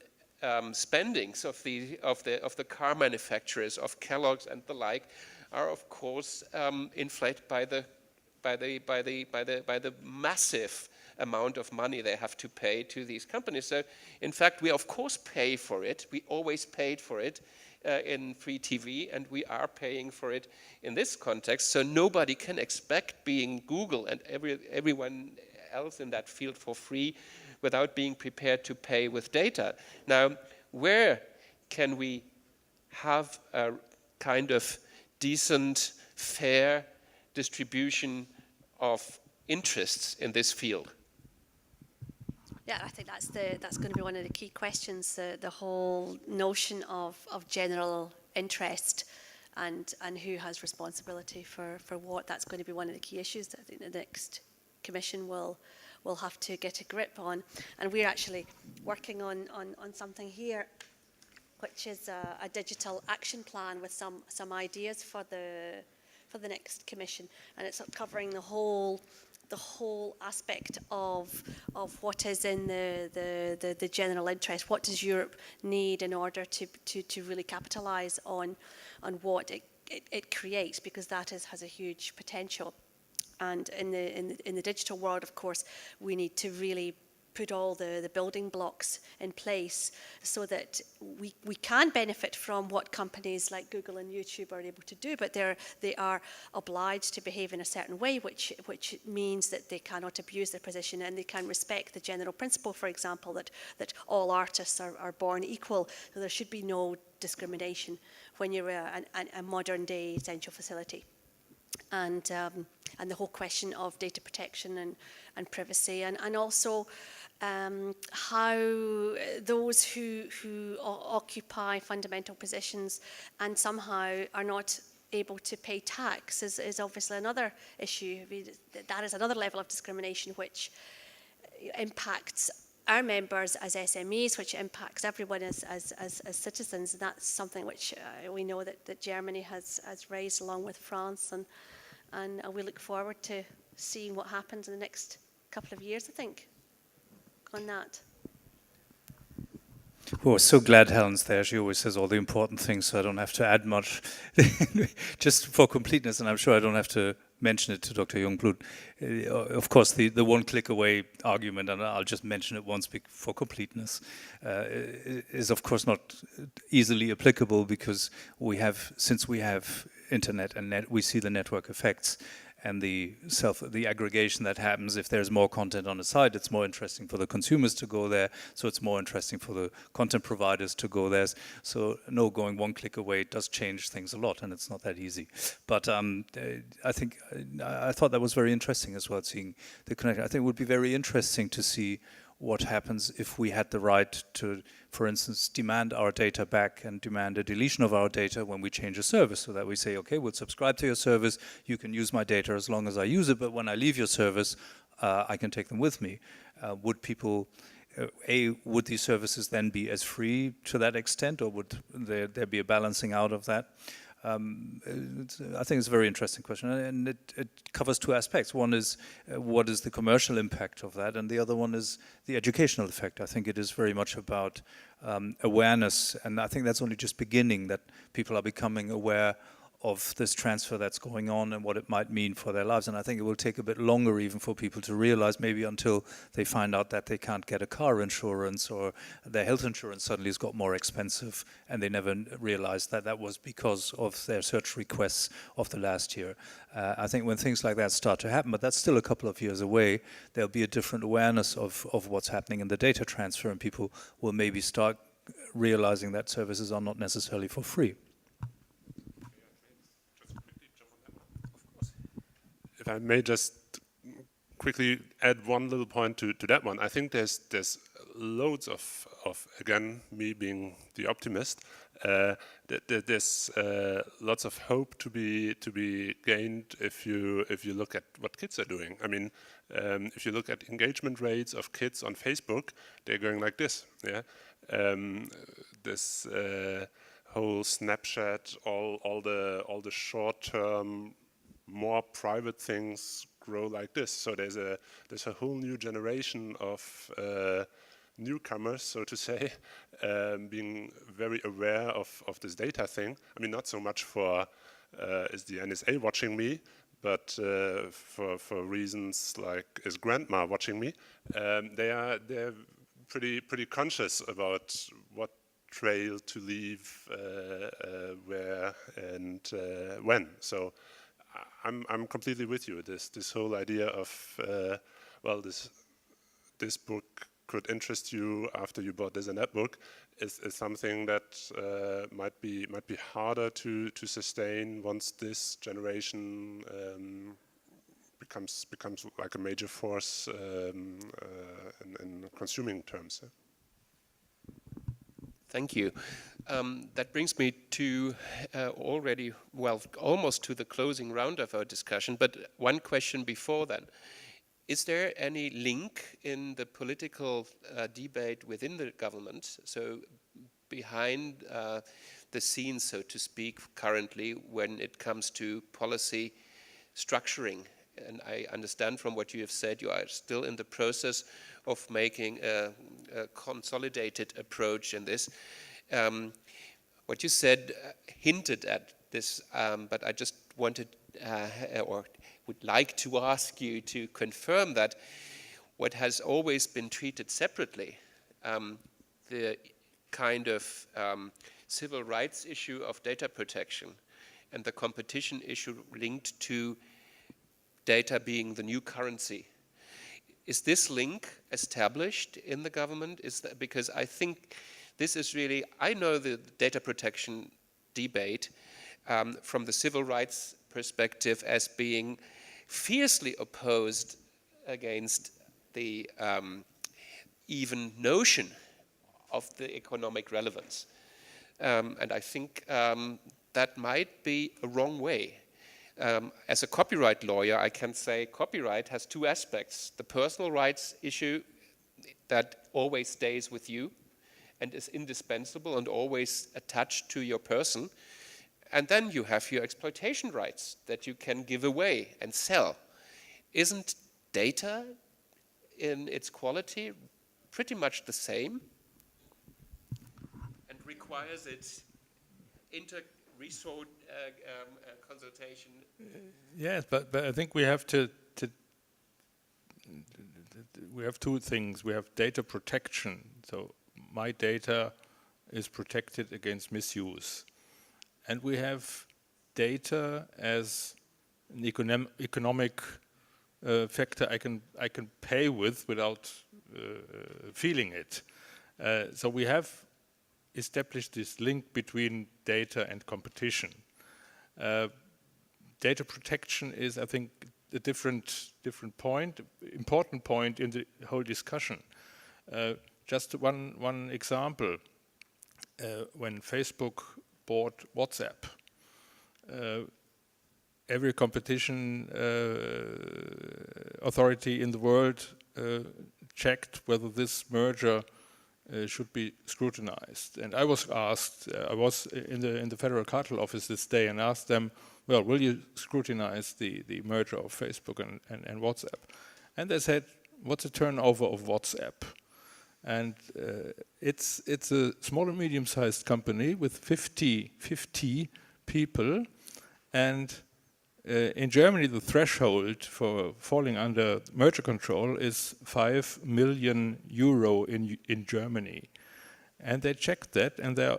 spendings of the car manufacturers, of Kellogg's and the like, are of course inflated by the massive amount of money they have to pay to these companies. So in fact, we of course pay for it. We always paid for it in free TV, and we are paying for it in this context. So nobody can expect, being Google and everyone else in that field, for free without being prepared to pay with data. Now, where can we have a kind of decent, fair distribution of interests in this field? Yeah, I think that's going to be one of the key questions, the whole notion of general interest and who has responsibility for what. That's going to be one of the key issues that I think the next Commission will have to get a grip on. And we're actually working on something here, which is a digital action plan with some ideas for the next Commission, and it's covering the whole aspect of what is in the general interest. What does Europe need in order to really capitalise on what it creates, because that has a huge potential. And in the digital world, of course, we need to really put all the building blocks in place so that we can benefit from what companies like Google and YouTube are able to do, but they are obliged to behave in a certain way, which means that they cannot abuse their position, and they can respect the general principle, for example, that all artists are born equal. So there should be no discrimination when you're a modern day essential facility. And the whole question of data protection and privacy, and also how those who occupy fundamental positions and somehow are not able to pay tax is obviously another issue. That is another level of discrimination which impacts our members as SMEs, which impacts everyone as citizens. And that's something which we know that Germany has raised along with France, and we look forward to seeing what happens in the next couple of years, I think, on that. Well, so glad Helen's there. She always says all the important things, so I don't have to add much. Just for completeness, and I'm sure I don't have to mention it to Dr. Jungblut. Of course, the one click away argument, and I'll just mention it once for completeness, is of course not easily applicable, because since we have internet and we see the network effects and the aggregation that happens. If there's more content on a site, it's more interesting for the consumers to go there, so it's more interesting for the content providers to go there. So no, going one click away does change things a lot, and it's not that easy. But I thought that was very interesting as well, seeing the connection. I think it would be very interesting to see what happens if we had the right to, for instance, demand our data back and demand a deletion of our data when we change a service, so that we say, okay, we'll subscribe to your service, you can use my data as long as I use it, but when I leave your service, I can take them with me. Would people, would these services then be as free to that extent, or would there be a balancing out of that? I think it's a very interesting question, and it covers two aspects. One is what is the commercial impact of that, and the other one is the educational effect. I think it is very much about awareness, and I think that's only just beginning, that people are becoming aware of this transfer that's going on and what it might mean for their lives. And I think it will take a bit longer even for people to realize, maybe until they find out that they can't get a car insurance, or their health insurance suddenly has got more expensive, and they never realized that that was because of their search requests of the last year. I think when things like that start to happen, but that's still a couple of years away, there'll be a different awareness of what's happening in the data transfer, and people will maybe start realizing that services are not necessarily for free. If I may just quickly add one little point to that one. I think there's loads of again, me being the optimist, there's lots of hope to be gained if you look at what kids are doing. I mean, if you look at engagement rates of kids on Facebook, they're going like this. Yeah, this whole Snapchat, all the short-term, more private things grow like this. So there's a whole new generation of newcomers, so to say, being very aware of this data thing. I mean, not so much for is the NSA watching me, but for reasons like, is grandma watching me? They're pretty conscious about what trail to leave, where and when. So I'm completely with you. This whole idea of well, this book could interest you after you bought this and that book is something that might be harder to sustain once this generation becomes like a major force in consuming terms. Thank you. That brings me to already, well, almost to the closing round of our discussion, but one question before that. Is there any link in the political debate within the government, so behind the scenes, so to speak, currently, when it comes to policy structuring? And I understand from what you have said, you are still in the process of making a consolidated approach in this. What you said hinted at this, but I just wanted or would like to ask you to confirm that what has always been treated separately, the kind of civil rights issue of data protection and the competition issue linked to data being the new currency. Is this link established in the government? Is that, because I think this is really, I know the data protection debate from the civil rights perspective as being fiercely opposed against the even notion of the economic relevance. And I think that might be a wrong way. As a copyright lawyer, I can say copyright has two aspects. The personal rights issue that always stays with you and is indispensable and always attached to your person. And then you have your exploitation rights that you can give away and sell. Isn't data in its quality pretty much the same? And requires it inter-resort consultation? Yes, but I think we have to we have two things. We have data protection. So my data is protected against misuse. And we have data as an economic factor I can pay with without feeling it. So we have established this link between data and competition. Data protection is, I think, a different point, important point in the whole discussion. Just one example. When Facebook bought WhatsApp, every competition authority in the world checked whether this merger should be scrutinized. And I was asked, I was in the Federal Cartel Office this day and asked them, well, will you scrutinize the merger of Facebook and WhatsApp? And they said, what's the turnover of WhatsApp? And it's a small and medium-sized company with 50 people, and in Germany the threshold for falling under merger control is 5 million euro in Germany. And they checked that, and they're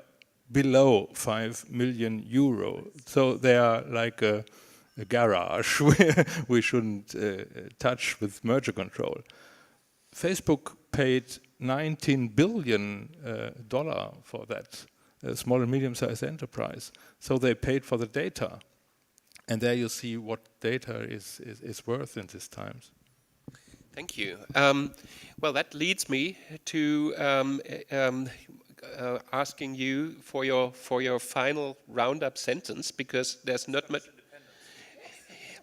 below 5 million euro. So they are like a garage we shouldn't touch with merger control. Facebook paid $19 billion for that small and medium-sized enterprise. So they paid for the data. And there you see what data is worth in these times. Thank you. Well, that leads me to asking you for your final roundup sentence, because there's not much.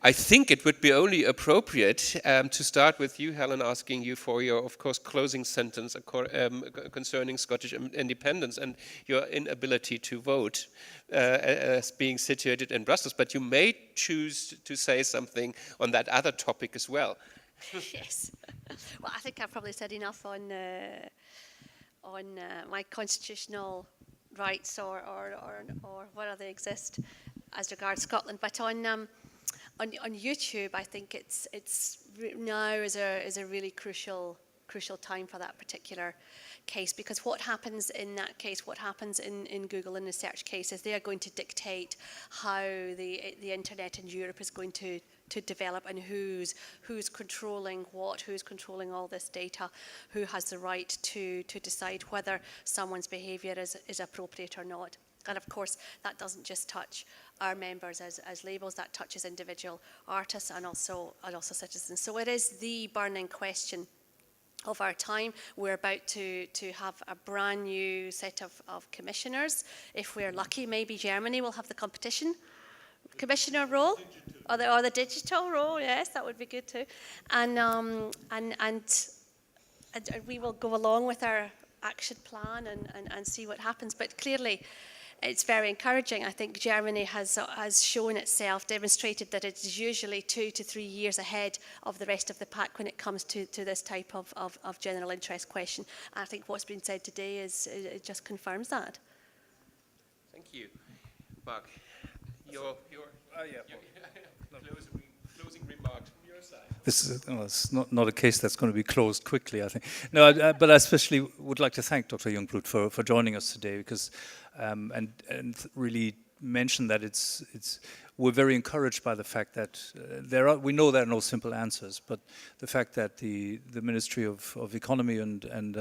I think it would be only appropriate to start with you, Helen, asking you for your, of course, closing sentence concerning Scottish independence and your inability to vote as being situated in Brussels. But you may choose to say something on that other topic as well. Yes. Well, I think I've probably said enough on my constitutional rights or whether they exist as regards Scotland. But on YouTube, I think it's now is a really crucial time for that particular case, because what happens in that case, what happens in Google in the search case, is they are going to dictate how the internet in Europe is going to develop, and who's controlling what, who's controlling all this data, who has the right to decide whether someone's behaviour is appropriate or not. And of course, that doesn't just touch our members as labels, that touches individual artists and also citizens. So it is the burning question of our time. We're about to have a brand new set of commissioners. If we're lucky, maybe Germany will have the competition commissioner role, or the digital role. Yes, that would be good too. And we will go along with our action plan and see what happens. But clearly, it's very encouraging. I think Germany has shown itself, demonstrated that it is usually 2 to 3 years ahead of the rest of the pack when it comes to this type of general interest question. And I think what's been said today it just confirms that. Thank you. Mark, your closing remark from your side. This is it's not a case that's going to be closed quickly, I think. No, but I especially would like to thank Dr. Jungblut for joining us today, because and really mention that we're very encouraged by the fact that we know there are no simple answers, but the fact that the Ministry of Economy and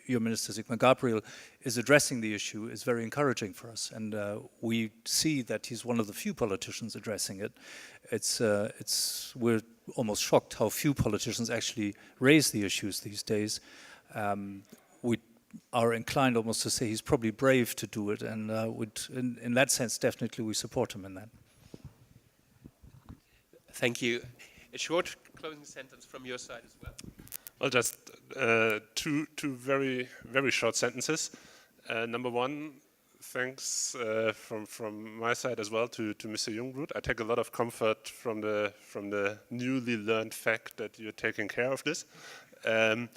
your Minister Sigmar Gabriel is addressing the issue is very encouraging for us, and we see that he's one of the few politicians addressing it. We're almost shocked how few politicians actually raise the issues these days. We are inclined almost to say he's probably brave to do it, and in that sense, definitely we support him in that. Thank you. A short closing sentence from your side as well. Well, just two very, very short sentences. Number one, thanks from my side as well to Mr. Jungblut. I take a lot of comfort from the newly learned fact that you're taking care of this. And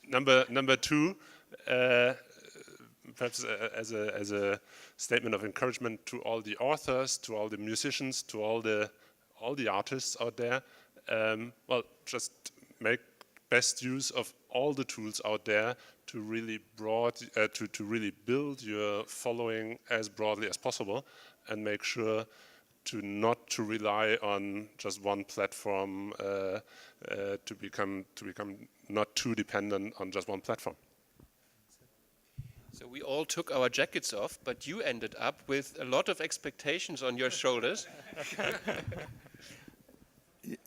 number two, perhaps as a statement of encouragement to all the authors, to all the musicians, to all the artists out there. Well, just make best use of all the tools out there to really to really build your following as broadly as possible. and make sure not to rely on just one platform, to become not too dependent on just one platform. So we all took our jackets off, but you ended up with a lot of expectations on your shoulders.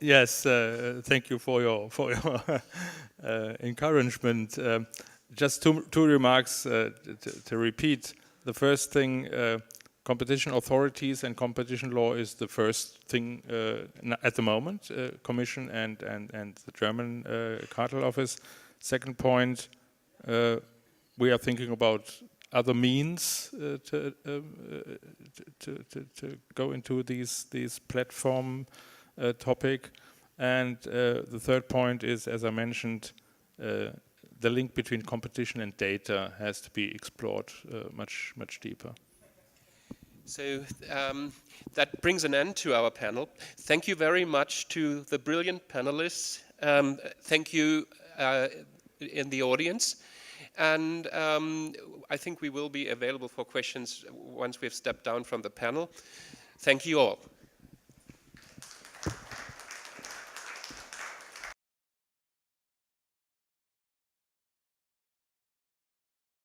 Yes, thank you for your encouragement. Just two remarks to repeat. The first thing, competition authorities and competition law is the first thing at the moment, Commission and the German Cartel Office. Second point, we are thinking about other means to go into these platform topic. And the third point is, as I mentioned, the link between competition and data has to be explored much deeper. So that brings an end to our panel. Thank you very much to the brilliant panelists. Thank you in the audience. And I think we will be available for questions once we've stepped down from the panel. Thank you all.